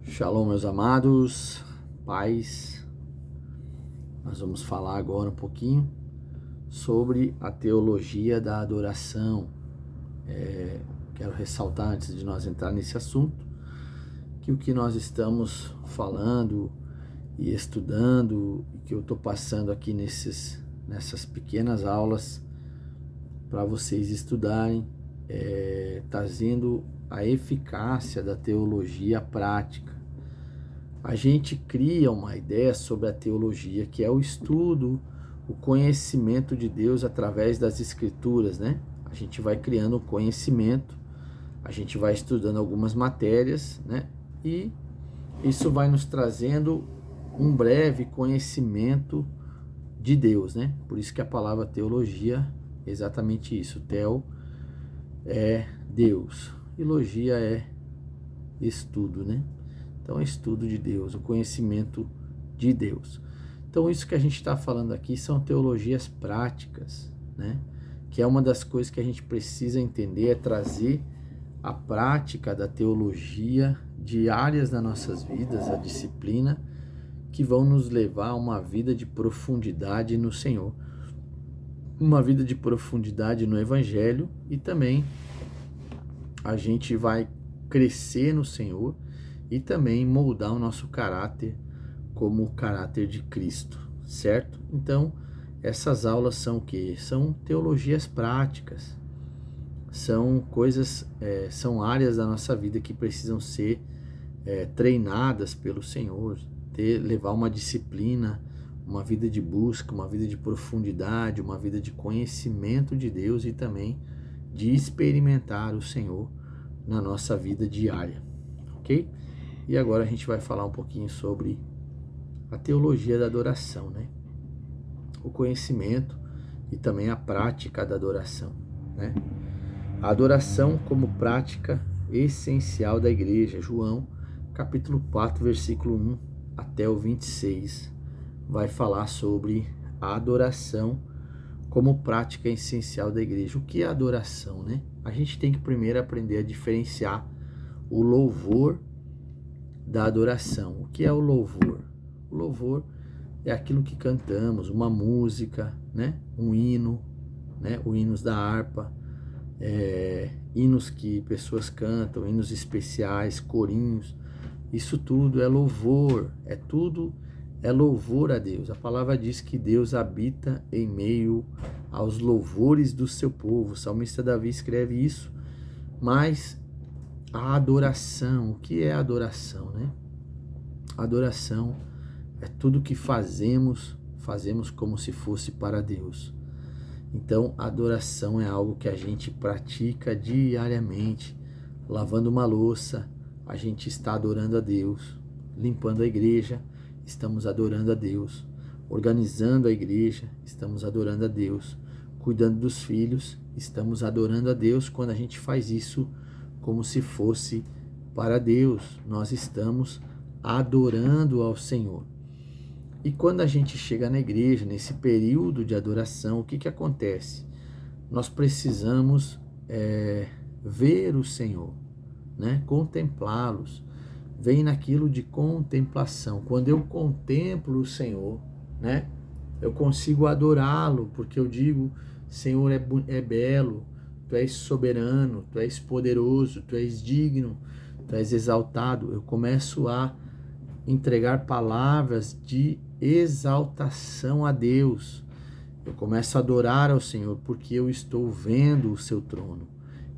Shalom, meus amados, paz. Nós vamos falar agora um pouquinho sobre a teologia da adoração. Quero ressaltar, antes de nós entrar nesse assunto, que o que nós estamos falando e estudando, e que eu estou passando aqui nessas pequenas aulas para vocês estudarem, trazendo a eficácia da teologia prática. A gente cria uma ideia sobre a teologia, que é o estudo, o conhecimento de Deus através das escrituras, né? A gente vai criando um conhecimento, a gente vai estudando algumas matérias, né? E isso vai nos trazendo um breve conhecimento de Deus, né? Por isso que a palavra teologia é exatamente isso. Teo é Deus, e logia é estudo, né? Então, é estudo de Deus, o conhecimento de Deus. Então, isso que a gente está falando aqui são teologias práticas, né? Que é uma das coisas que a gente precisa entender, é trazer a prática da teologia diárias nas nossas vidas, a disciplina, que vão nos levar a uma vida de profundidade no Senhor. Uma vida de profundidade no Evangelho, e também a gente vai crescer no Senhor e também moldar o nosso caráter como o caráter de Cristo, certo? Então, essas aulas são o quê? São teologias práticas, são coisas, são áreas da nossa vida que precisam ser treinadas pelo Senhor, levar uma disciplina, uma vida de busca, uma vida de profundidade, uma vida de conhecimento de Deus e também de experimentar o Senhor na nossa vida diária, ok? E agora a gente vai falar um pouquinho sobre a teologia da adoração, né? O conhecimento e também a prática da adoração, né? A adoração como prática essencial da igreja. João, capítulo 4, versículo 1 até o 26, vai falar sobre a adoração como prática essencial da igreja. O que é adoração, né? A gente tem que primeiro aprender a diferenciar o louvor da adoração. O que é o louvor? O louvor é aquilo que cantamos, uma música, né? Um hino, né? Os hinos da harpa, hinos que pessoas cantam, hinos especiais, corinhos. Isso tudo é louvor, é louvor a Deus. A palavra diz que Deus habita em meio aos louvores do seu povo. O salmista Davi escreve isso. Mas a adoração, o que é adoração, né? Adoração é tudo que fazemos como se fosse para Deus. Então, adoração é algo que a gente pratica diariamente. Lavando uma louça, a gente está adorando a Deus. Limpando a igreja, estamos adorando a Deus. Organizando a igreja, estamos adorando a Deus. Cuidando dos filhos, estamos adorando a Deus. Quando a gente faz isso como se fosse para Deus, nós estamos adorando ao Senhor. E quando a gente chega na igreja, nesse período de adoração, o que acontece? Nós precisamos ver o Senhor, né? Contemplá-los. Vem naquilo de contemplação. Quando eu contemplo o Senhor, né? Eu consigo adorá-lo, porque eu digo, Senhor é belo, Tu és soberano, Tu és poderoso, Tu és digno, Tu és exaltado. Eu começo a entregar palavras de exaltação a Deus. Eu começo a adorar ao Senhor porque eu estou vendo o seu trono.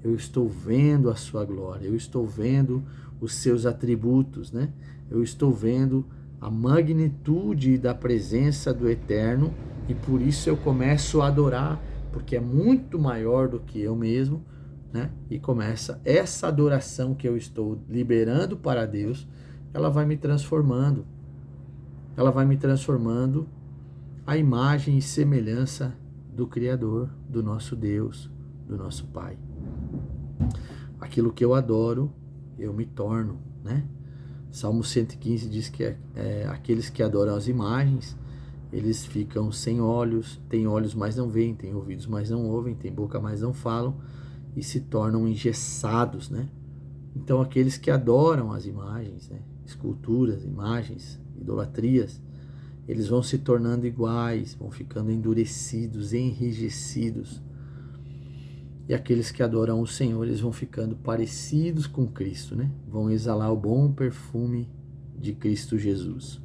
Eu estou vendo a sua glória. Eu estou vendo os seus atributos, né? Eu estou vendo a magnitude da presença do Eterno e por isso eu começo a adorar, porque é muito maior do que eu mesmo, né? E começa essa adoração que eu estou liberando para Deus, ela vai me transformando. Ela vai me transformando à imagem e semelhança do Criador, do nosso Deus, do nosso Pai. Aquilo que eu adoro, eu me torno, né? Salmo 115 diz que aqueles que adoram as imagens, eles ficam sem olhos, têm olhos, mas não veem, têm ouvidos, mas não ouvem, têm boca, mas não falam, e se tornam engessados, né? Então aqueles que adoram as imagens, né, esculturas, imagens, idolatrias, eles vão se tornando iguais, vão ficando endurecidos, enrijecidos. E aqueles que adoram o Senhor, eles vão ficando parecidos com Cristo, né? Vão exalar o bom perfume de Cristo Jesus.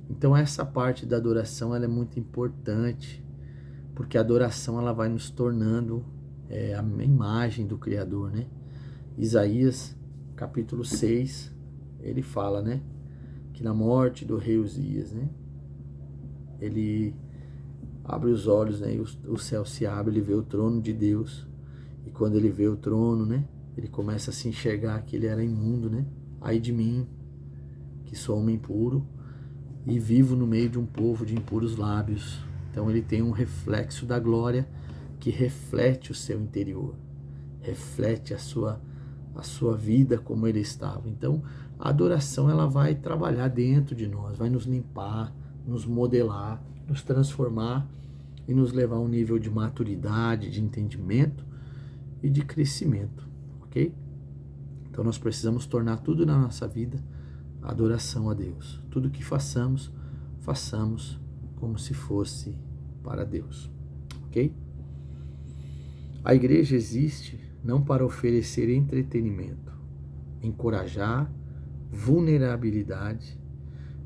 Então essa parte da adoração, ela é muito importante, porque a adoração ela vai nos tornando a imagem do Criador, né? Isaías, capítulo 6, ele fala, né? Que na morte do rei Uzias, né? Ele abre os olhos, né? E o céu se abre, ele vê o trono de Deus. E quando ele vê o trono, né? Ele começa a se enxergar que ele era imundo, né? Ai de mim, que sou homem impuro e vivo no meio de um povo de impuros lábios. Então ele tem um reflexo da glória que reflete o seu interior, reflete a sua vida como ele estava. Então a adoração ela vai trabalhar dentro de nós, vai nos limpar, nos modelar, nos transformar e nos levar a um nível de maturidade, de entendimento e de crescimento, ok? Então nós precisamos tornar tudo na nossa vida adoração a Deus. Tudo que façamos, façamos como se fosse para Deus, ok? A igreja existe não para oferecer entretenimento, encorajar vulnerabilidade,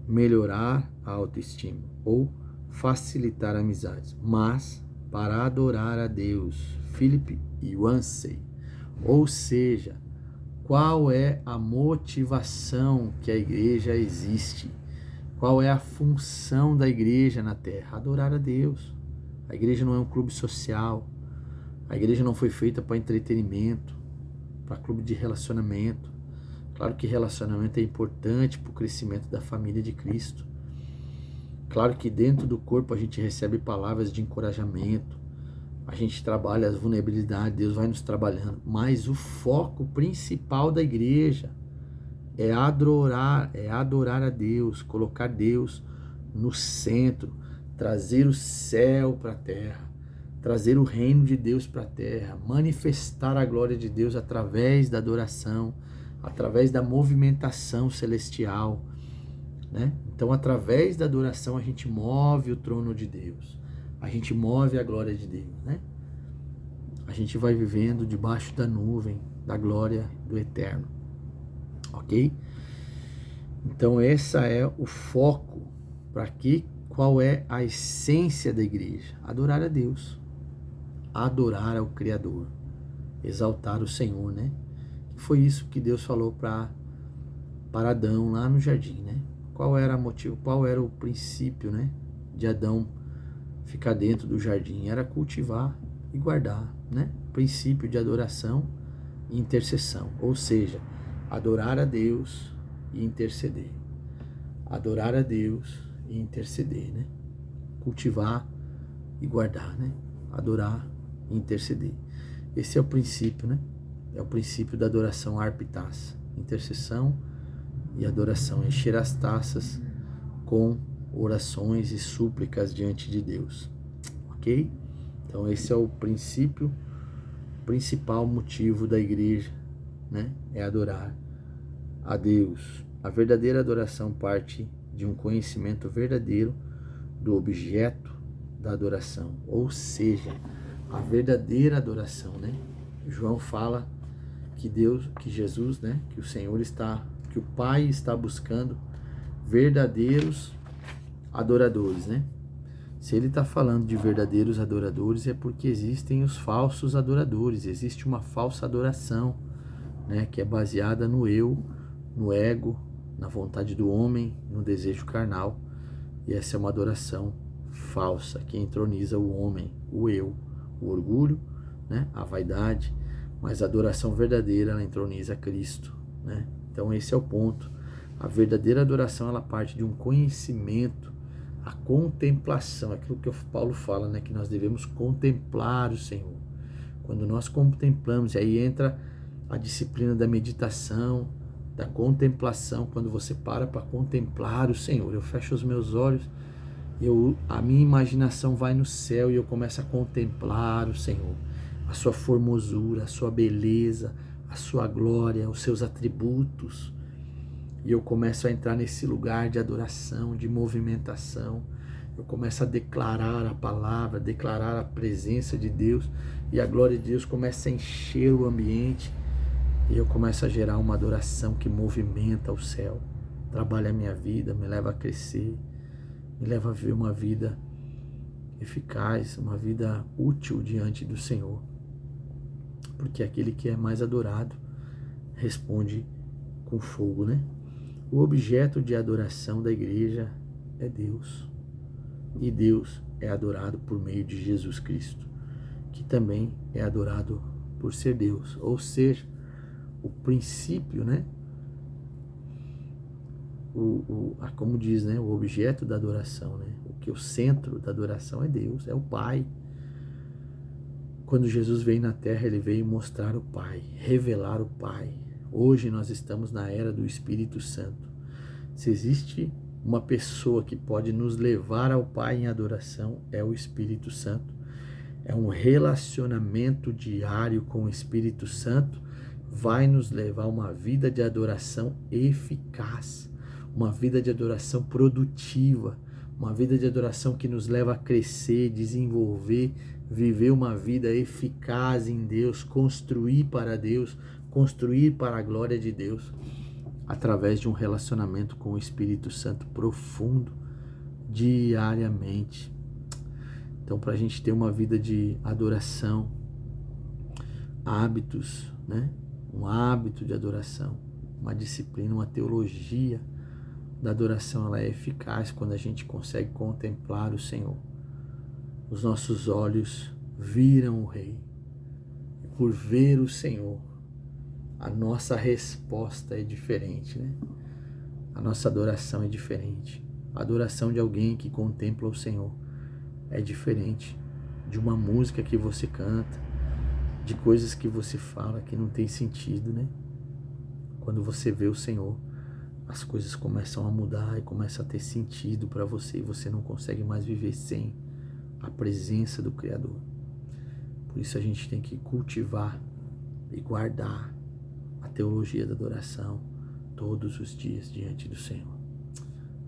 melhorar a autoestima ou facilitar amizades, mas para adorar a Deus. Philip Yancey. Ou seja, qual é a motivação que a igreja existe? Qual é a função da igreja na terra? Adorar a Deus. A igreja não é um clube social. A igreja não foi feita para entretenimento, para clube de relacionamento. Claro que relacionamento é importante para o crescimento da família de Cristo. Claro que dentro do corpo a gente recebe palavras de encorajamento, a gente trabalha as vulnerabilidades, Deus vai nos trabalhando, mas o foco principal da igreja é adorar a Deus, colocar Deus no centro, trazer o céu para a terra, trazer o reino de Deus para a terra, manifestar a glória de Deus através da adoração, através da movimentação celestial, né? Então, através da adoração, a gente move o trono de Deus, a gente move a glória de Deus, né? A gente vai vivendo debaixo da nuvem da glória do Eterno, ok? Então, esse é o foco para que, qual é a essência da igreja? Adorar a Deus, adorar ao Criador, exaltar o Senhor, né? Foi isso que Deus falou para Adão lá no jardim, né? Qual era o motivo, qual era o princípio, né, de Adão ficar dentro do jardim? Era cultivar e guardar, né? Princípio de adoração e intercessão, ou seja, adorar a Deus e interceder. Adorar a Deus e interceder, né? Cultivar e guardar, né? Adorar e interceder. Esse é o princípio, né? É o princípio da adoração arpitas, intercessão e adoração, encher as taças com orações e súplicas diante de Deus, ok? Então esse é o princípio, principal motivo da igreja, né? É adorar a Deus. A verdadeira adoração parte de um conhecimento verdadeiro do objeto da adoração, ou seja, a verdadeira adoração, né? João fala que Deus, que Jesus, né? Que o Senhor está, que o Pai está buscando verdadeiros adoradores, né? Se ele está falando de verdadeiros adoradores, é porque existem os falsos adoradores, existe uma falsa adoração, né? Que é baseada no eu, no ego, na vontade do homem, no desejo carnal. E essa é uma adoração falsa, que entroniza o homem, o eu, o orgulho, né? A vaidade. Mas a adoração verdadeira, ela entroniza Cristo, né? Então esse é o ponto. A verdadeira adoração, ela parte de um conhecimento, a contemplação, aquilo que o Paulo fala, né? Que nós devemos contemplar o Senhor. Quando nós contemplamos, aí entra a disciplina da meditação, da contemplação, quando você para contemplar o Senhor. Eu fecho os meus olhos, a minha imaginação vai no céu e eu começo a contemplar o Senhor, a sua formosura, a sua beleza, a sua glória, os seus atributos. E eu começo a entrar nesse lugar de adoração, de movimentação. Eu começo a declarar a palavra, declarar a presença de Deus. E a glória de Deus começa a encher o ambiente. E eu começo a gerar uma adoração que movimenta o céu. Trabalha a minha vida, me leva a crescer. Me leva a viver uma vida eficaz, uma vida útil diante do Senhor. Porque aquele que é mais adorado responde com fogo, né? O objeto de adoração da igreja é Deus. E Deus é adorado por meio de Jesus Cristo, que também é adorado por ser Deus. Ou seja, o princípio, né? Como diz, né? O objeto da adoração, né? O centro da adoração é Deus, é o Pai. Quando Jesus veio na terra, ele veio mostrar o Pai, revelar o Pai. Hoje nós estamos na era do Espírito Santo. Se existe uma pessoa que pode nos levar ao Pai em adoração, é o Espírito Santo. É um relacionamento diário com o Espírito Santo, vai nos levar a uma vida de adoração eficaz, uma vida de adoração produtiva, uma vida de adoração que nos leva a crescer, desenvolver, viver uma vida eficaz em Deus, construir para Deus, construir para a glória de Deus, através de um relacionamento com o Espírito Santo profundo, diariamente. Então, para a gente ter uma vida de adoração, hábitos, né? Um hábito de adoração, uma disciplina, uma teologia da adoração, ela é eficaz quando a gente consegue contemplar o Senhor. Os nossos olhos viram o Rei. E por ver o Senhor, a nossa resposta é diferente, né? A nossa adoração é diferente. A adoração de alguém que contempla o Senhor é diferente de uma música que você canta, de coisas que você fala que não tem sentido, né? Quando você vê o Senhor, as coisas começam a mudar e começam a ter sentido para você e você não consegue mais viver sem a presença do Criador. Por isso a gente tem que cultivar e guardar a teologia da adoração todos os dias diante do Senhor.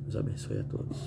Deus abençoe a todos.